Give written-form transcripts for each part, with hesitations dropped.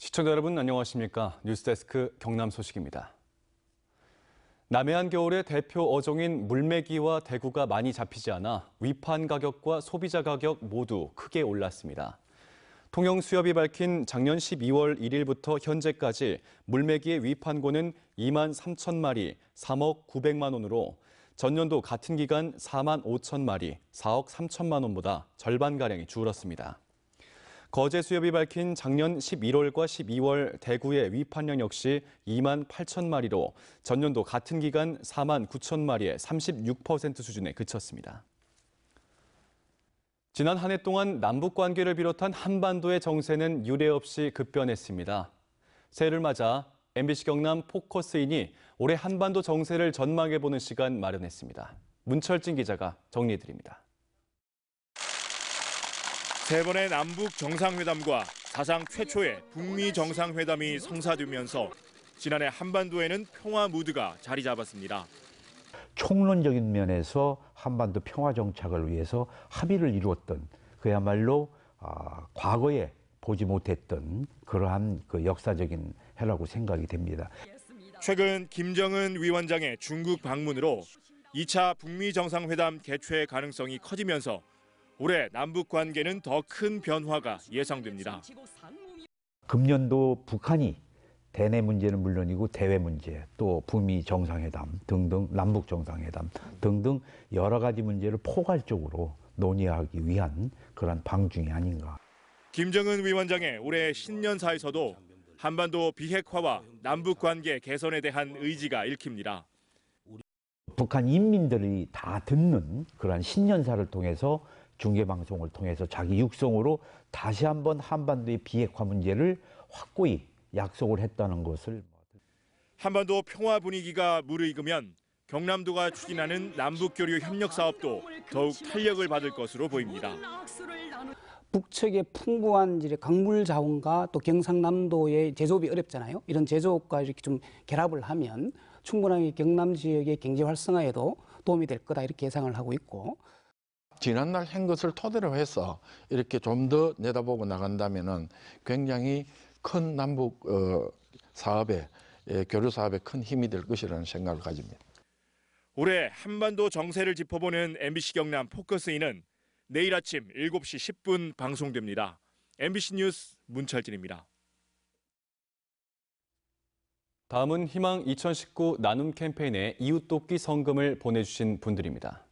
시청자 여러분 안녕하십니까? 뉴스데스크 경남 소식입니다. 남해안 겨울의 대표 어종인 물메기와 대구가 많이 잡히지 않아 위판 가격과 소비자 가격 모두 크게 올랐습니다. 통영수협이 밝힌 작년 12월 1일부터 현재까지 물메기의 위판고는 2만 3천 마리, 3억 900만 원으로 전년도 같은 기간 4만 5천 마리, 4억 3천만 원보다 절반가량이 줄었습니다. 거제수협이 밝힌 작년 11월과 12월 대구의 위판량 역시 2만 8천 마리로 전년도 같은 기간 4만 9천 마리의 36% 수준에 그쳤습니다. 지난 한 해 동안 남북 관계를 비롯한 한반도의 정세는 유례없이 급변했습니다. 새해를 맞아 MBC 경남 포커스인이 올해 한반도 정세를 전망해보는 시간 마련했습니다. 문철진 기자가 정리해드립니다. 세 번의 남북 정상회담과 사상 최초의 북미 정상회담이 성사되면서 지난해 한반도에는 평화 무드가 자리 잡았습니다. 총론적인 면에서 한반도 평화 정착을 위해서 합의를 이루었던 그야말로 과거에 보지 못했던 그러한 역사적인 해라고 생각이 됩니다. 최근 김정은 위원장의 중국 방문으로 2차 북미 정상회담 개최 가능성이 커지면서 올해 남북 관계는 더 큰 변화가 예상됩니다. 금년도 북한이 대내 문제는 물론이고 대외 문제, 또 북미 정상회담 등등 남북 정상회담 등등 여러 가지 문제를 포괄적으로 논의하기 위한 그런 방중이 아닌가. 김정은 위원장의 올해 신년사에서도 한반도 비핵화와 남북 관계 개선에 대한 의지가 읽힙니다. 북한 인민들이 다 듣는 그런 신년사를 통해서 중계방송을 통해서 자기 육성으로 다시 한번 한반도의 비핵화 문제를 확고히 약속을 했다는 것을. 한반도 평화 분위기가 무르익으면 경남도가 추진하는 남북교류 협력 사업도 더욱 탄력을 받을 것으로 보입니다. 북측의 풍부한 강물 자원과 또 경상남도의 제조업이 어렵잖아요. 이런 제조업과 이렇게 좀 결합을 하면 충분하게 경남 지역의 경제 활성화에도 도움이 될 거다 이렇게 예상을 하고 있고. 지난날 한 것을 토대로 해서 이렇게 좀 더 내다보고 나간다면은 굉장히 큰 남북 사업에 교류 사업에 큰 힘이 될 것이라는 생각을 가집니다. 올해 한반도 정세를 짚어보는 MBC 경남 포커스인은 내일 아침 7시 10분 방송됩니다. MBC 뉴스 문철진입니다. 다음은 희망 2019 나눔 캠페인에 이웃돕기 성금을 보내주신 분들입니다.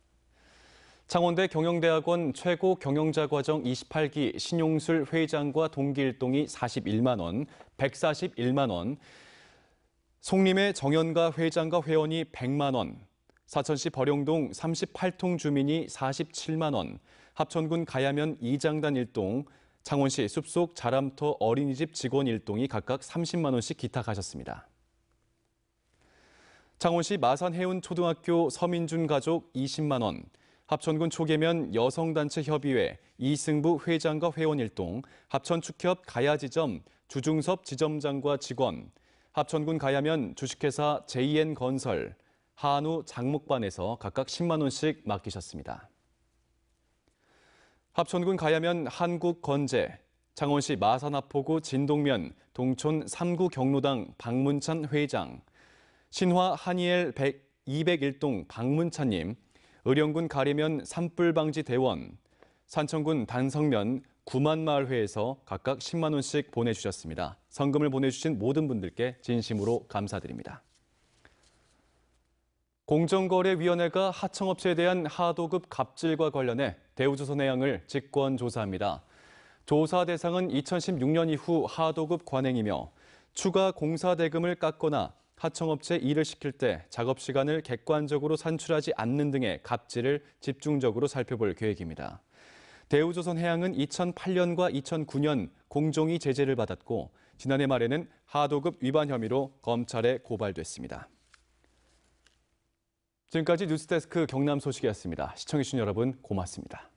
창원대 경영대학원 최고 경영자 과정 28기 신용술 회장과 동기 일동이 41만 원, 141만 원, 송림의 정연가 회장과 회원이 100만 원, 사천시 버령동 38통 주민이 47만 원, 합천군 가야면 이장단 1동, 창원시 숲속 자람터 어린이집 직원 1동이 각각 30만 원씩 기탁하셨습니다. 창원시 마산해운초등학교 서민준 가족 20만 원, 합천군 초계면 여성단체협의회 이승부 회장과 회원 1동, 합천축협 가야지점 주중섭 지점장과 직원, 합천군 가야면 주식회사 JN건설, 한우 장목반에서 각각 10만 원씩 맡기셨습니다. 합천군 가야면 한국건재, 창원시 마산하포구 진동면 동촌 3구 경로당 박문찬 회장, 신화 한이엘 201동 박문찬님, 의령군 가리면 산불방지 대원, 산청군 단성면 구만마을회에서 각각 10만 원씩 보내주셨습니다. 성금을 보내주신 모든 분들께 진심으로 감사드립니다. 공정거래위원회가 하청업체에 대한 하도급 갑질과 관련해 대우조선해양을 직권조사합니다. 조사 대상은 2016년 이후 하도급 관행이며 추가 공사 대금을 깎거나 하청업체 일을 시킬 때 작업 시간을 객관적으로 산출하지 않는 등의 갑질을 집중적으로 살펴볼 계획입니다. 대우조선해양은 2008년과 2009년 공정위 제재를 받았고 지난해 말에는 하도급 위반 혐의로 검찰에 고발됐습니다. 지금까지 뉴스데스크 경남 소식이었습니다. 시청해주신 여러분 고맙습니다.